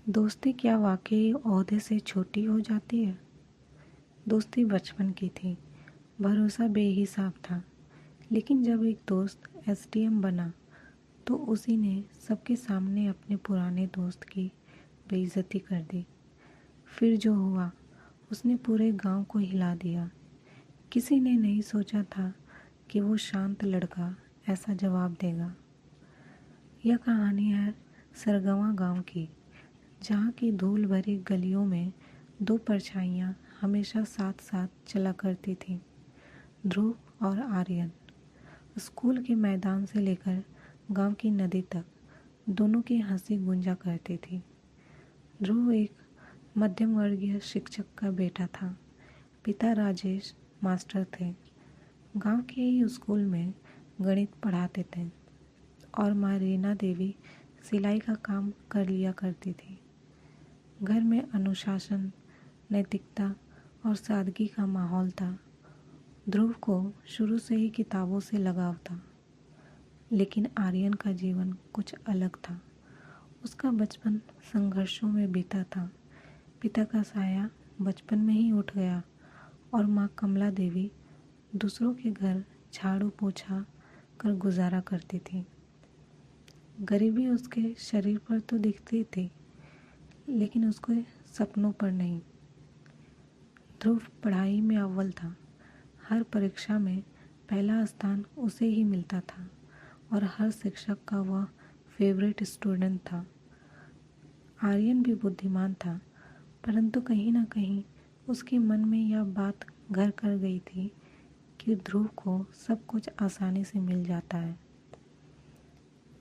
दोस्ती क्या वाकई ओहदे से छोटी हो जाती है? दोस्ती बचपन की थी, भरोसा बेहिसाब था। लेकिन जब एक दोस्त एसडीएम बना तो उसी ने सबके सामने अपने पुराने दोस्त की बेइज्जती कर दी। फिर जो हुआ उसने पूरे गांव को हिला दिया। किसी ने नहीं सोचा था कि वो शांत लड़का ऐसा जवाब देगा। यह कहानी है सरगवा गांव की, जहाँ की धूल भरी गलियों में दो परछाइयाँ हमेशा साथ साथ चला करती थीं, ध्रुव और आर्यन। स्कूल के मैदान से लेकर गांव की नदी तक दोनों की हंसी गूंजा करती थी। ध्रुव एक मध्यम वर्गीय शिक्षक का बेटा था। पिता राजेश मास्टर थे, गांव के ही स्कूल में गणित पढ़ाते थे, और माँ रीना देवी सिलाई का काम कर लिया करती थी। घर में अनुशासन, नैतिकता और सादगी का माहौल था। ध्रुव को शुरू से ही किताबों से लगाव था, लेकिन आर्यन का जीवन कुछ अलग था। उसका बचपन संघर्षों में बीता था। पिता का साया बचपन में ही उठ गया और माँ कमला देवी दूसरों के घर झाड़ू पोछा कर गुजारा करती थी। गरीबी उसके शरीर पर तो दिखती थी, लेकिन उसके सपनों पर नहीं। ध्रुव पढ़ाई में अव्वल था। हर परीक्षा में पहला स्थान उसे ही मिलता था और हर शिक्षक का वह फेवरेट स्टूडेंट था। आर्यन भी बुद्धिमान था, परंतु कहीं ना कहीं उसके मन में यह बात घर कर गई थी कि ध्रुव को सब कुछ आसानी से मिल जाता है।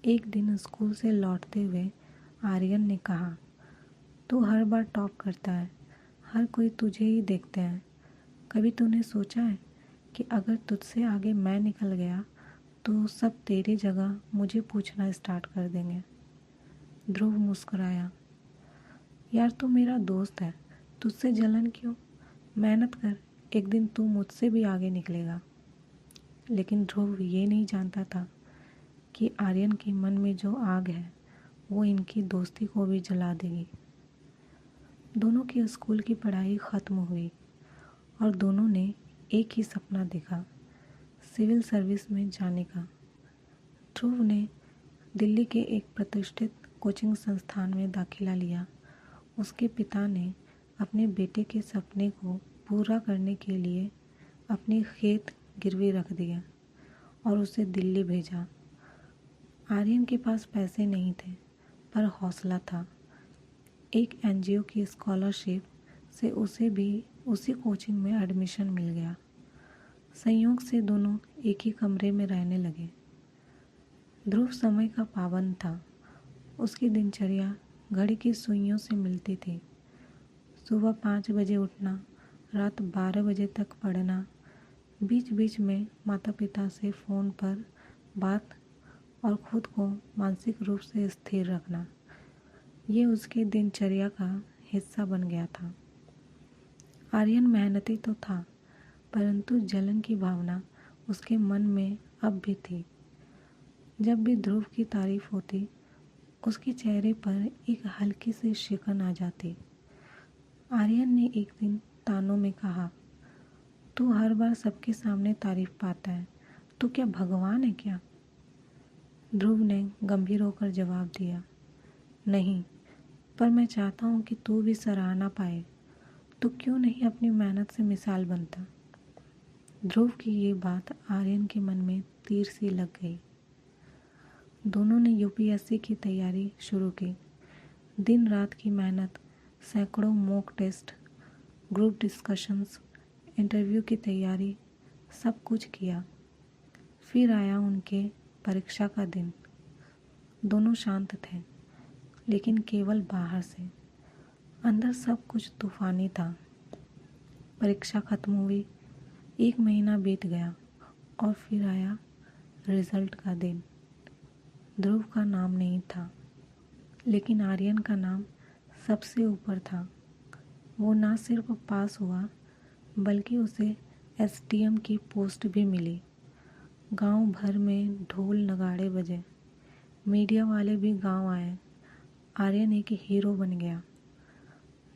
एक दिन स्कूल से लौटते हुए आर्यन ने कहा, तू हर बार टॉप करता है, हर कोई तुझे ही देखते हैं। कभी तूने सोचा है कि अगर तुझसे आगे मैं निकल गया तो सब तेरी जगह मुझे पूछना स्टार्ट कर देंगे? ध्रुव मुस्कुराया, यार तू मेरा दोस्त है, तुझसे जलन क्यों? मेहनत कर, एक दिन तू मुझसे भी आगे निकलेगा। लेकिन ध्रुव ये नहीं जानता था कि आर्यन के मन में जो आग है वो इनकी दोस्ती को भी जला देगी। दोनों की स्कूल की पढ़ाई ख़त्म हुई और दोनों ने एक ही सपना देखा, सिविल सर्विस में जाने का। ध्रुव ने दिल्ली के एक प्रतिष्ठित कोचिंग संस्थान में दाखिला लिया। उसके पिता ने अपने बेटे के सपने को पूरा करने के लिए अपने खेत गिरवी रख दिया और उसे दिल्ली भेजा। आर्यन के पास पैसे नहीं थे, पर हौसला था। एक एनजीओ की स्कॉलरशिप से उसे भी उसी कोचिंग में एडमिशन मिल गया। संयोग से दोनों एक ही कमरे में रहने लगे। ध्रुव समय का पाबंद था। उसकी दिनचर्या घड़ी की सुइयों से मिलती थी। सुबह 5 बजे उठना, रात 12 बजे तक पढ़ना, बीच बीच में माता पिता से फ़ोन पर बात और खुद को मानसिक रूप से स्थिर रखना, ये उसकी दिनचर्या का हिस्सा बन गया था। आर्यन मेहनती तो था, परंतु जलन की भावना उसके मन में अब भी थी। जब भी ध्रुव की तारीफ होती, उसके चेहरे पर एक हल्की सी शिकन आ जाती। आर्यन ने एक दिन तानों में कहा, तू हर बार सबके सामने तारीफ पाता है, तू क्या भगवान है क्या? ध्रुव ने गंभीर होकर जवाब दिया, नहीं, पर मैं चाहता हूँ कि तू भी सराहना पाए। तो क्यों नहीं अपनी मेहनत से मिसाल बनता? ध्रुव की ये बात आर्यन के मन में तीर सी लग गई। दोनों ने यूपीएससी की तैयारी शुरू की। दिन रात की मेहनत, सैकड़ों mock test, group discussions, interview की तैयारी, सब कुछ किया। फिर आया उनके परीक्षा का दिन। दोनों शांत थे, लेकिन केवल बाहर से। अंदर सब कुछ तूफानी था। परीक्षा खत्म हुई, 1 महीना बीत गया और फिर आया रिजल्ट का दिन। ध्रुव का नाम नहीं था, लेकिन आर्यन का नाम सबसे ऊपर था। वो ना सिर्फ पास हुआ, बल्कि उसे एसडीएम की पोस्ट भी मिली। गांव भर में ढोल नगाड़े बजे, मीडिया वाले भी गांव आए आर्यन एक हीरो बन गया।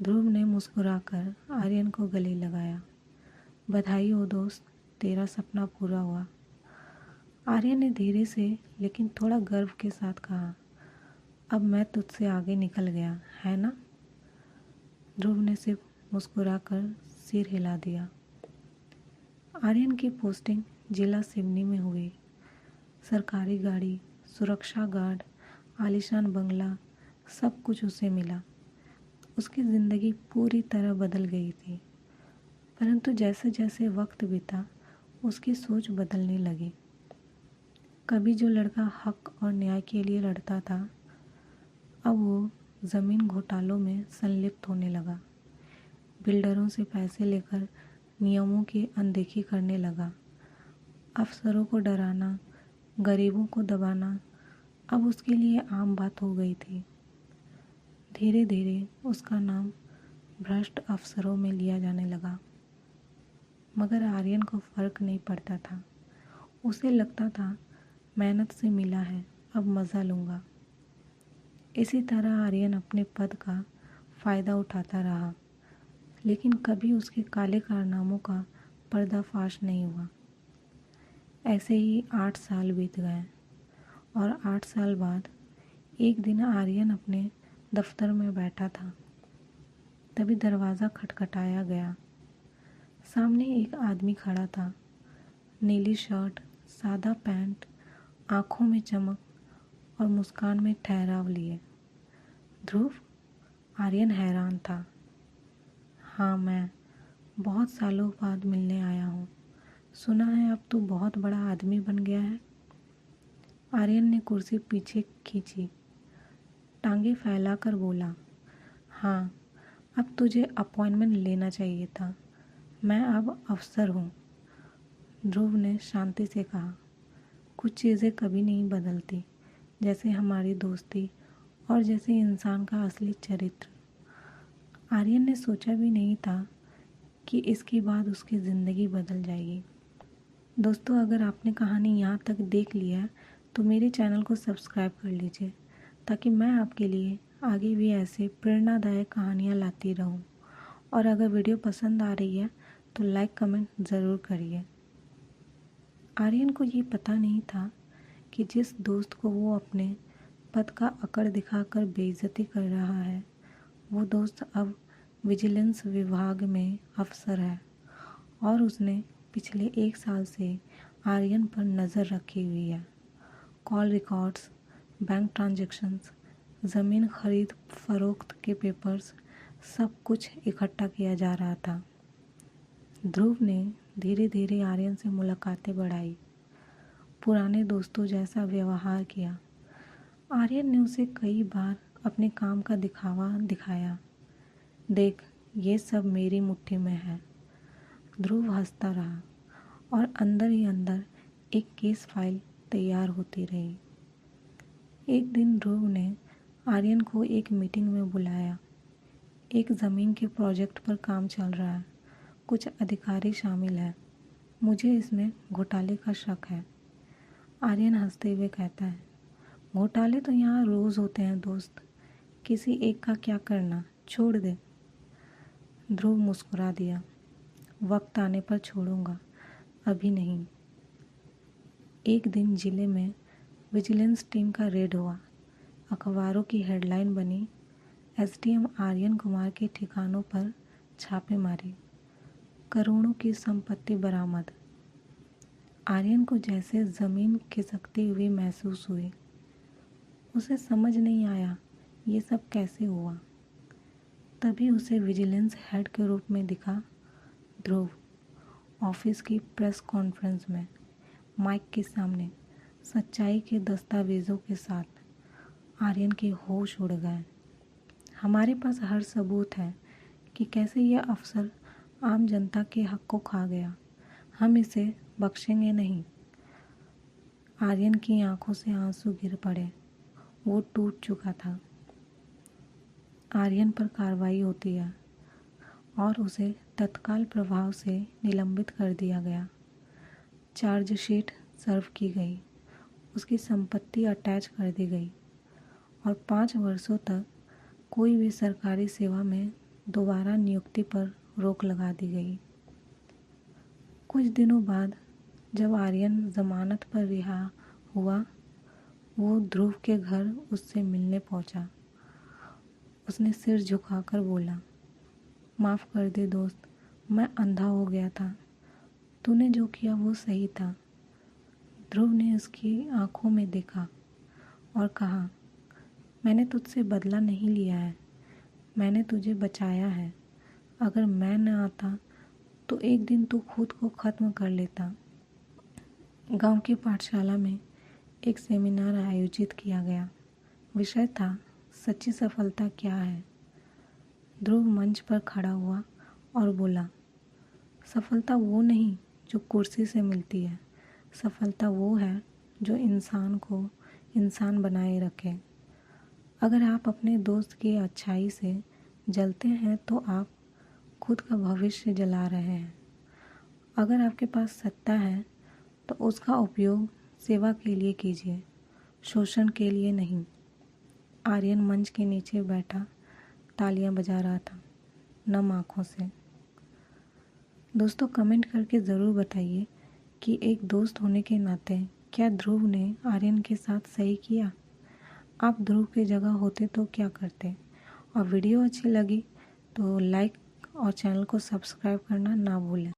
ध्रुव ने मुस्कुराकर आर्यन को गले लगाया। बधाई हो दोस्त, तेरा सपना पूरा हुआ। आर्यन ने धीरे से लेकिन थोड़ा गर्व के साथ कहा, अब मैं तुझसे आगे निकल गया, है ना? ध्रुव ने सिर्फ मुस्कुराकर सिर हिला दिया। आर्यन की पोस्टिंग जिला सिवनी में हुई। सरकारी गाड़ी, सुरक्षा गार्ड, आलीशान बंगला, सब कुछ उसे मिला। उसकी ज़िंदगी पूरी तरह बदल गई थी। परंतु जैसे जैसे वक्त बीता उसकी सोच बदलने लगी। कभी जो लड़का हक और न्याय के लिए लड़ता था, अब वो ज़मीन घोटालों में संलिप्त होने लगा। बिल्डरों से पैसे लेकर नियमों की अनदेखी करने लगा। अफसरों को डराना, गरीबों को दबाना अब उसके लिए आम बात हो गई थी। धीरे धीरे उसका नाम भ्रष्ट अफसरों में लिया जाने लगा। मगर आर्यन को फ़र्क नहीं पड़ता था। उसे लगता था मेहनत से मिला है, अब मज़ा लूँगा। इसी तरह आर्यन अपने पद का फ़ायदा उठाता रहा, लेकिन कभी उसके काले कारनामों का पर्दाफाश नहीं हुआ। ऐसे ही 8 साल बीत गए और 8 साल बाद एक दिन आर्यन अपने दफ्तर में बैठा था। तभी दरवाज़ा खटखटाया गया। सामने एक आदमी खड़ा था। नीली शर्ट, सादा पैंट, आँखों में चमक और मुस्कान में ठहराव लिए। ध्रुव? आर्यन हैरान था। हाँ मैं, बहुत सालों बाद मिलने आया हूँ। सुना है अब तू बहुत बड़ा आदमी बन गया है। आर्यन ने कुर्सी पीछे खींची, टांगे फैलाकर बोला, हाँ अब तुझे अपॉइंटमेंट लेना चाहिए था। मैं अब अफसर हूँ। ध्रुव ने शांति से कहा, कुछ चीज़ें कभी नहीं बदलती, जैसे हमारी दोस्ती और जैसे इंसान का असली चरित्र। आर्यन ने सोचा भी नहीं था कि इसके बाद उसकी ज़िंदगी बदल जाएगी। दोस्तों, अगर आपने कहानी यहाँ तक देख लिया है तो मेरे चैनल को सब्सक्राइब कर लीजिए, ताकि मैं आपके लिए आगे भी ऐसे प्रेरणादायक कहानियाँ लाती रहूँ। और अगर वीडियो पसंद आ रही है तो लाइक कमेंट ज़रूर करिए। आर्यन को ये पता नहीं था कि जिस दोस्त को वो अपने पद का अकड़ दिखाकर बेइज्जती कर रहा है, वो दोस्त अब विजिलेंस विभाग में अफसर है और उसने पिछले 1 साल से आर्यन पर नज़र रखी हुई है। कॉल रिकॉर्ड्स, बैंक ट्रांजैक्शंस, ज़मीन खरीद फरोख्त के पेपर्स, सब कुछ इकट्ठा किया जा रहा था। ध्रुव ने धीरे धीरे आर्यन से मुलाकातें बढ़ाई, पुराने दोस्तों जैसा व्यवहार किया। आर्यन ने उसे कई बार अपने काम का दिखावा दिखाया। देख, ये सब मेरी मुट्ठी में है। ध्रुव हंसता रहा और अंदर ही अंदर एक केस फाइल तैयार होती रही। एक दिन ध्रुव ने आर्यन को एक मीटिंग में बुलाया। एक ज़मीन के प्रोजेक्ट पर काम चल रहा है, कुछ अधिकारी शामिल हैं। मुझे इसमें घोटाले का शक है। आर्यन हंसते हुए कहता है, घोटाले तो यहाँ रोज़ होते हैं दोस्त, किसी एक का क्या करना, छोड़ दे। ध्रुव मुस्कुरा दिया, वक्त आने पर छोड़ूंगा, अभी नहीं। एक दिन जिले में विजिलेंस टीम का रेड हुआ। अखबारों की हेडलाइन बनी, एसडीएम आर्यन कुमार के ठिकानों पर छापे मारे, करोड़ों की संपत्ति बरामद। आर्यन को जैसे ज़मीन खिसकती हुई महसूस हुई। उसे समझ नहीं आया ये सब कैसे हुआ। तभी उसे विजिलेंस हेड के रूप में दिखा ध्रुव, ऑफिस की प्रेस कॉन्फ्रेंस में, माइक के सामने, सच्चाई के दस्तावेज़ों के साथ। आर्यन के होश उड़ गए। हमारे पास हर सबूत है कि कैसे यह अफसर आम जनता के हक को खा गया। हम इसे बख्शेंगे नहीं। आर्यन की आंखों से आंसू गिर पड़े। वो टूट चुका था। आर्यन पर कार्रवाई होती है और उसे तत्काल प्रभाव से निलंबित कर दिया गया। चार्जशीट सर्व की गई, उसकी संपत्ति अटैच कर दी गई और 5 वर्षों तक कोई भी सरकारी सेवा में दोबारा नियुक्ति पर रोक लगा दी गई। कुछ दिनों बाद जब आर्यन जमानत पर रिहा हुआ, वो ध्रुव के घर उससे मिलने पहुंचा। उसने सिर झुकाकर बोला, माफ़ कर दे दोस्त, मैं अंधा हो गया था। तूने जो किया वो सही था। ध्रुव ने उसकी आंखों में देखा और कहा, मैंने तुझसे बदला नहीं लिया है, मैंने तुझे बचाया है। अगर मैं न आता तो एक दिन तू खुद को ख़त्म कर लेता। गांव की पाठशाला में एक सेमिनार आयोजित किया गया। विषय था, सच्ची सफलता क्या है। ध्रुव मंच पर खड़ा हुआ और बोला, सफलता वो नहीं जो कुर्सी से मिलती है, सफलता वो है जो इंसान को इंसान बनाए रखे। अगर आप अपने दोस्त की अच्छाई से जलते हैं तो आप खुद का भविष्य जला रहे हैं। अगर आपके पास सत्ता है तो उसका उपयोग सेवा के लिए कीजिए, शोषण के लिए नहीं। आर्यन मंच के नीचे बैठा तालियां बजा रहा था, नम आँखों से। दोस्तों, कमेंट करके ज़रूर बताइए कि एक दोस्त होने के नाते क्या ध्रुव ने आर्यन के साथ सही किया? आप ध्रुव की जगह होते तो क्या करते? और वीडियो अच्छी लगी तो लाइक और चैनल को सब्सक्राइब करना ना भूलें।